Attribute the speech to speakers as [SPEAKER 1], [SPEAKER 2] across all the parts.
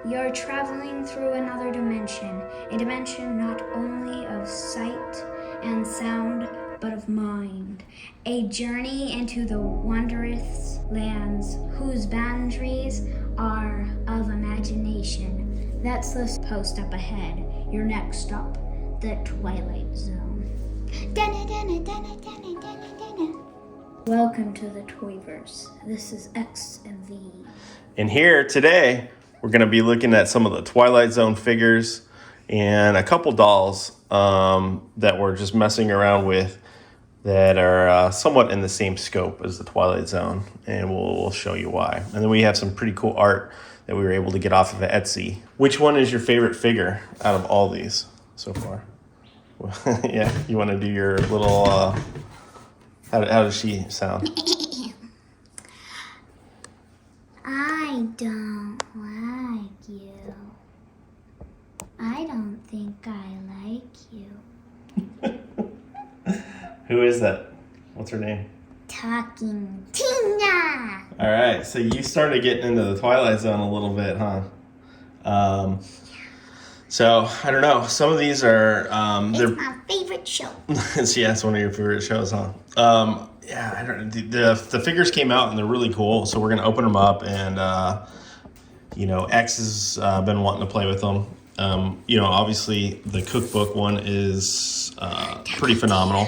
[SPEAKER 1] You're traveling through another dimension, a dimension not only of sight and sound, but of mind. A journey into the wondrous lands whose boundaries are of imagination. That's the post up ahead. Your next stop, the Twilight Zone. Welcome to the Toyverse. This is X and V.
[SPEAKER 2] And here today, we're going to be looking at some of the Twilight Zone figures and a couple dolls that we're just messing around with that are somewhat in the same scope as the Twilight Zone, and we'll show you why. And then we have some pretty cool art that we were able to get off of Etsy. Which one is your favorite figure out of all these so far? Yeah, you want to do your little, how does she sound?
[SPEAKER 1] I don't like you. I don't think I like you.
[SPEAKER 2] Who is that? What's her name?
[SPEAKER 1] Talking Tina!
[SPEAKER 2] All right, so you started getting into the Twilight Zone a little bit, huh? So I don't know. Some of these are
[SPEAKER 1] It's my favorite show.
[SPEAKER 2] Yeah, it's one of your favorite shows, huh? Yeah, I don't. The figures came out and they're really cool. So we're gonna open them up, and X has been wanting to play with them. Obviously the cookbook one is pretty phenomenal.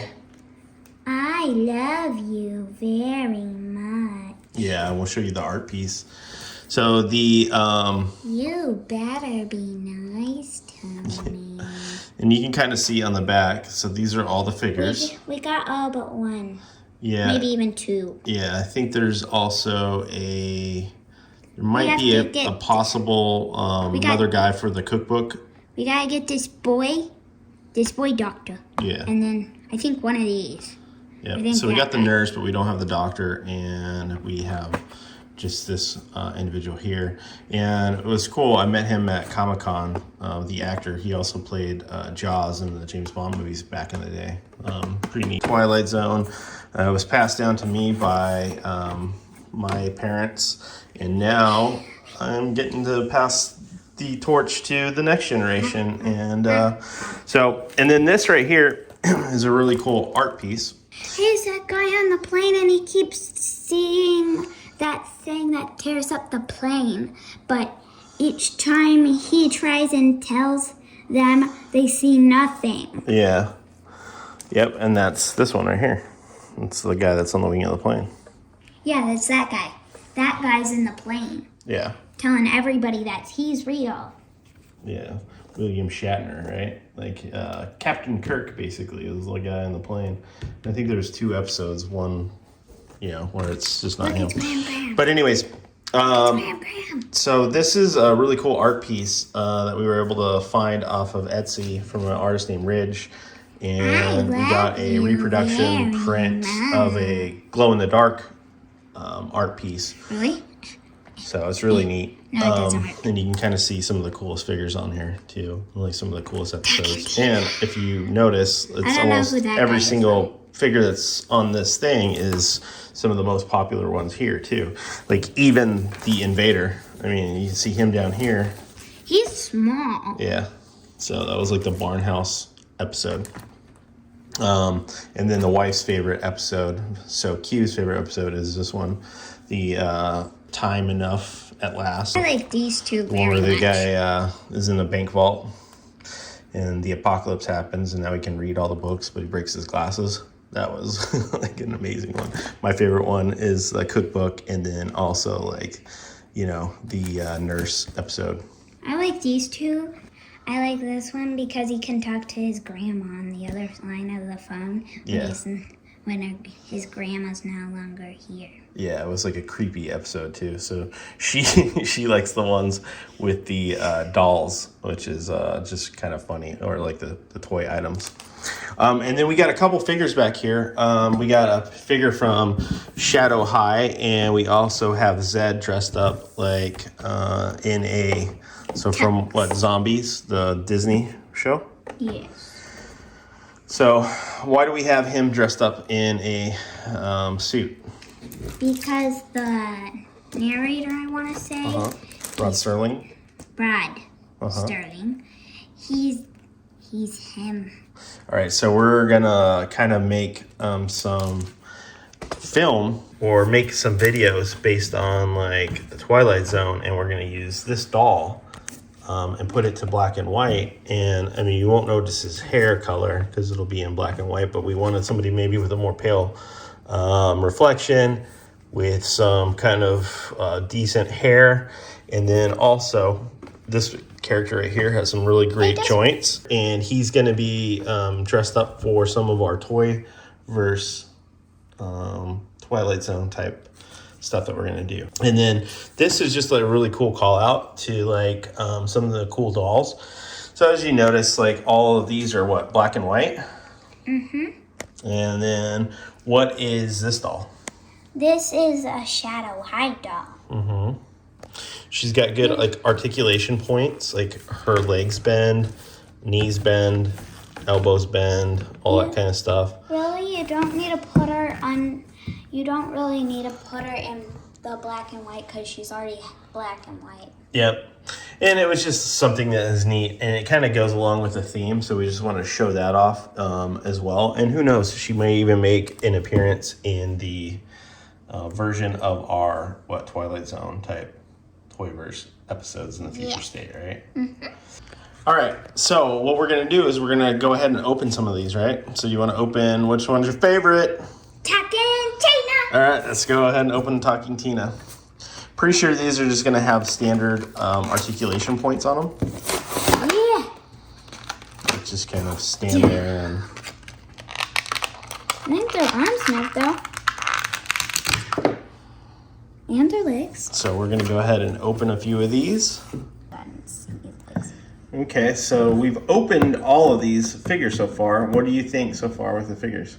[SPEAKER 1] I love you very much.
[SPEAKER 2] Yeah, we'll show you the art piece. So the
[SPEAKER 1] You better be nice to me.
[SPEAKER 2] and you can kind of see on the back. So these are all the figures.
[SPEAKER 1] We got all but one.
[SPEAKER 2] Yeah.
[SPEAKER 1] Maybe even two.
[SPEAKER 2] Yeah, I think there's also there might be a possible another guy for the cookbook.
[SPEAKER 1] We gotta get this boy doctor.
[SPEAKER 2] Yeah.
[SPEAKER 1] And then I think one of these.
[SPEAKER 2] Yeah. So we got the nurse, but we don't have the doctor, and we have just this individual here. And it was cool. I met him at Comic-Con, the actor. He also played Jaws in the James Bond movies back in the day. Pretty neat. Twilight Zone was passed down to me by my parents, and now I'm getting to pass the torch to the next generation. And and then this right here is a really cool art piece.
[SPEAKER 1] Here's that guy on the plane, and he keeps seeing that thing that tears up the plane. But each time he tries and tells them, they see nothing.
[SPEAKER 2] Yeah. Yep, and that's this one right here. It's the guy that's on the wing of the plane.
[SPEAKER 1] Yeah, that's that guy. That guy's in the plane.
[SPEAKER 2] Yeah.
[SPEAKER 1] Telling everybody that he's real.
[SPEAKER 2] Yeah. William Shatner, right? Like Captain Kirk, basically, is the guy in the plane. And I think there's 2 episodes. One, where it's just not him. But anyways, so this is a really cool art piece that we were able to find off of Etsy from an artist named Ridge. And we got a reproduction print of a glow-in-the-dark art piece.
[SPEAKER 1] Really?
[SPEAKER 2] So it's really neat.
[SPEAKER 1] No, it doesn't work.
[SPEAKER 2] And you can kind of see some of the coolest figures on here too, like some of the coolest episodes. And if you notice, it's almost every single figure that's on this thing is some of the most popular ones here too. Like even the Invader. I mean, you can see him down here.
[SPEAKER 1] He's small.
[SPEAKER 2] Yeah. So that was like the Barnhouse episode. And then the wife's favorite episode. So Q's favorite episode is this one, the Time Enough at Last.
[SPEAKER 1] I like these two very
[SPEAKER 2] where the
[SPEAKER 1] much.
[SPEAKER 2] guy is in a bank vault, and the apocalypse happens, and now he can read all the books, but he breaks his glasses. That was like an amazing one. My favorite one is the cookbook, and then also the nurse episode.
[SPEAKER 1] I like these two. I like this one because he can talk to his grandma on the other line of the phone.
[SPEAKER 2] Yeah.
[SPEAKER 1] When his grandma's no longer here.
[SPEAKER 2] Yeah, it was like a creepy episode too. So she likes the ones with the dolls, which is just kind of funny, or like the toy items. And then we got a couple figures back here. We got a figure from Shadow High, and we also have Zed dressed up like from Zombies, the Disney show?
[SPEAKER 1] Yes.
[SPEAKER 2] So why do we have him dressed up in a suit?
[SPEAKER 1] Because the narrator, I want to say,
[SPEAKER 2] Rod Serling.
[SPEAKER 1] Brad Sterling. He's him.
[SPEAKER 2] All right, so we're gonna kind of make some film or make some videos based on like the Twilight Zone, and we're gonna use this doll and put it to black and white. And I mean, you won't notice his hair color because it'll be in black and white, but we wanted somebody maybe with a more pale reflection with some kind of decent hair. And then also this character right here has some really great joints, and he's going to be dressed up for some of our toy verse Twilight Zone type stuff that we're going to do. And then this is just like a really cool call out to like some of the cool dolls. So as you notice, like all of these are what, black and white?
[SPEAKER 1] Mm-hmm.
[SPEAKER 2] And then what is this doll?
[SPEAKER 1] This is a Shadow High doll.
[SPEAKER 2] Mm-hmm. She's got good like articulation points, like her legs bend, knees bend, elbows bend, all that kind of stuff.
[SPEAKER 1] Really, you don't need to put her on. You don't really need to put her in the black and white because she's already black and white.
[SPEAKER 2] Yep. And it was just something that is neat, and it kind of goes along with the theme, so we just want to show that off as well. And who knows, she may even make an appearance in the version of our Twilight Zone type Toyverse episodes in the future state, right?
[SPEAKER 1] Mm-hmm.
[SPEAKER 2] All right, so what we're going to do is we're going to go ahead and open some of these, right? So you want to open, which one's your favorite?
[SPEAKER 1] Talking Tina!
[SPEAKER 2] All right, let's go ahead and open Talking Tina. Pretty sure these are just going to have standard articulation points on them.
[SPEAKER 1] Yeah.
[SPEAKER 2] Let's just kind of stand there and...
[SPEAKER 1] I think their arms move though. And their legs.
[SPEAKER 2] So we're going to go ahead and open a few of these. Okay, so we've opened all of these figures so far. What do you think so far with the figures?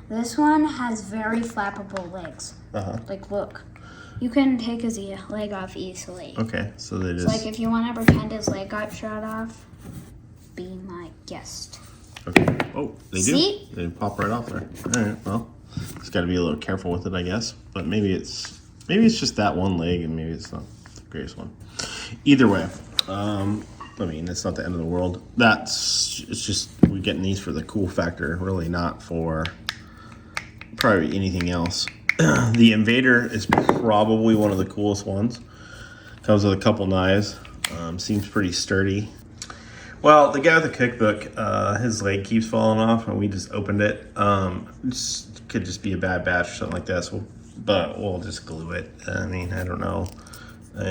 [SPEAKER 1] This one has very flappable legs. Like, look. You can take his leg off easily.
[SPEAKER 2] Okay, so they just...
[SPEAKER 1] So, like, if you want to pretend his leg got shot off, be my guest.
[SPEAKER 2] Okay. Oh, they do?
[SPEAKER 1] See?
[SPEAKER 2] They pop right off there. All right, well, just got to be a little careful with it, I guess. But maybe it's just that one leg, and maybe it's not the greatest one. Either way, I mean, it's not the end of the world. It's just we're getting these for the cool factor, really not for probably anything else. The Invader is probably one of the coolest ones. Comes with a couple knives. Seems pretty sturdy. Well, the guy with the cookbook, his leg keeps falling off, and we just opened it. Could just be a bad batch or something like that. So, but we'll just glue it. I mean, I don't know.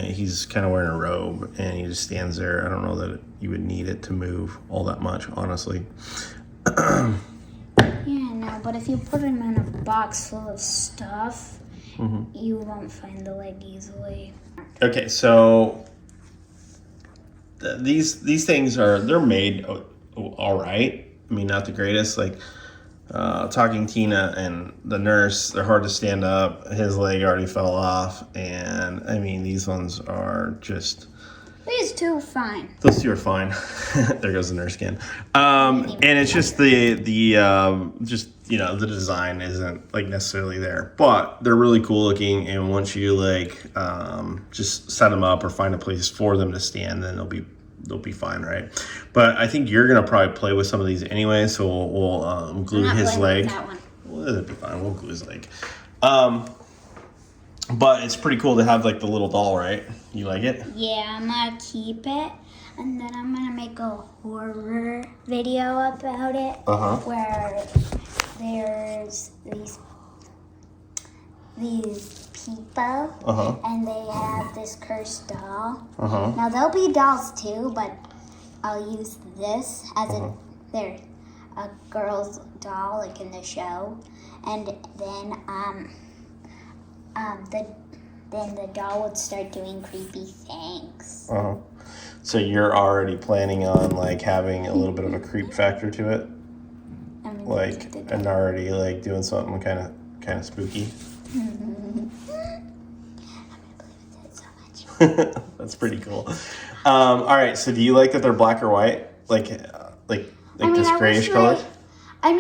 [SPEAKER 2] He's kind of wearing a robe, and he just stands there. I don't know that you would need it to move all that much, honestly.
[SPEAKER 1] Yeah, no, but if you put him in a box full of stuff, you won't find the leg easily.
[SPEAKER 2] Okay, so these things they're made all right. I mean, not the greatest. Like Talking Tina and the nurse, they're hard to stand up. His leg already fell off, and I mean, these ones are just...
[SPEAKER 1] These two are fine.
[SPEAKER 2] Those two are fine. There goes the nurse again. And it's just the design isn't like necessarily there, but they're really cool looking. And once you like just set them up or find a place for them to stand, then they'll be fine, right? But I think you're gonna probably play with some of these anyway, so we'll glue his leg.
[SPEAKER 1] That one.
[SPEAKER 2] Well, it'll be fine. We'll glue his leg. But it's pretty cool to have like the little doll, right? You like it?
[SPEAKER 1] Yeah, I'm gonna keep it, and then I'm gonna make a horror video about it, where there's these people, and they have this cursed doll. Now there'll be dolls too, but I'll use this as they're a girl's doll, like in the show, and then the doll would start doing creepy things.
[SPEAKER 2] So you're already planning on like having a little bit of a creep factor to it, like, and already like doing something kind of spooky.
[SPEAKER 1] I'm gonna play with it so much.
[SPEAKER 2] That's pretty cool. All right. So do you like that they're black or white, like this grayish color?
[SPEAKER 1] I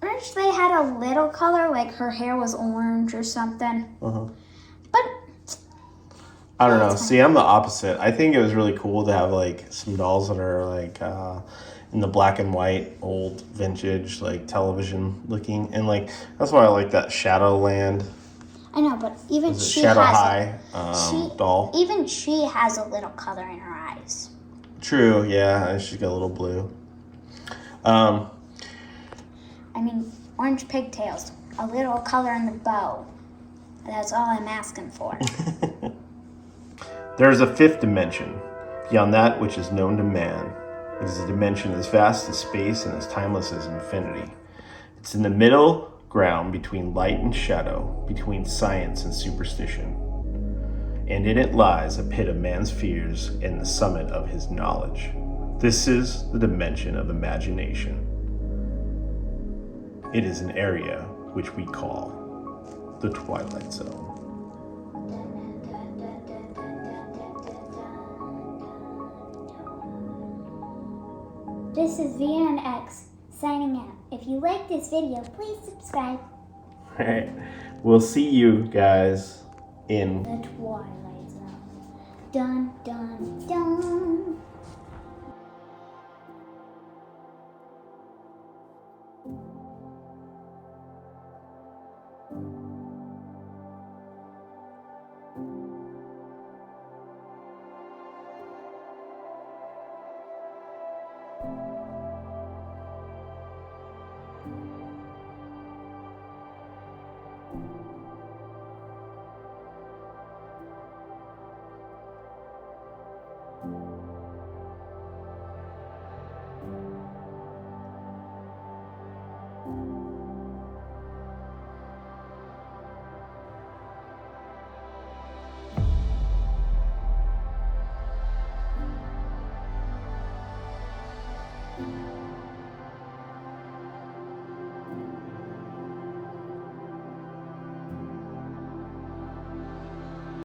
[SPEAKER 1] wish they had a little color, like her hair was orange or something. But
[SPEAKER 2] I don't know. See, I'm the opposite. I think it was really cool to have like some dolls that are like in the black and white, old vintage, like television looking, and like that's why I like that Shadowland.
[SPEAKER 1] I know, but even she
[SPEAKER 2] Shadow
[SPEAKER 1] has
[SPEAKER 2] High doll.
[SPEAKER 1] Even she has a little color in her eyes.
[SPEAKER 2] True. Yeah, and she's got a little blue.
[SPEAKER 1] I mean, orange pigtails, a little color in the bow. That's all I'm asking for.
[SPEAKER 2] There is a fifth dimension, beyond that which is known to man. It is a dimension as vast as space and as timeless as infinity. It's in the middle ground between light and shadow, between science and superstition. And in it lies a pit of man's fears and the summit of his knowledge. This is the dimension of imagination. It is an area which we call the Twilight Zone.
[SPEAKER 1] This is VNX signing out. If you like this video, please subscribe.
[SPEAKER 2] Alright, we'll see you guys in
[SPEAKER 1] The Twilight Zone. Dun, dun, dun.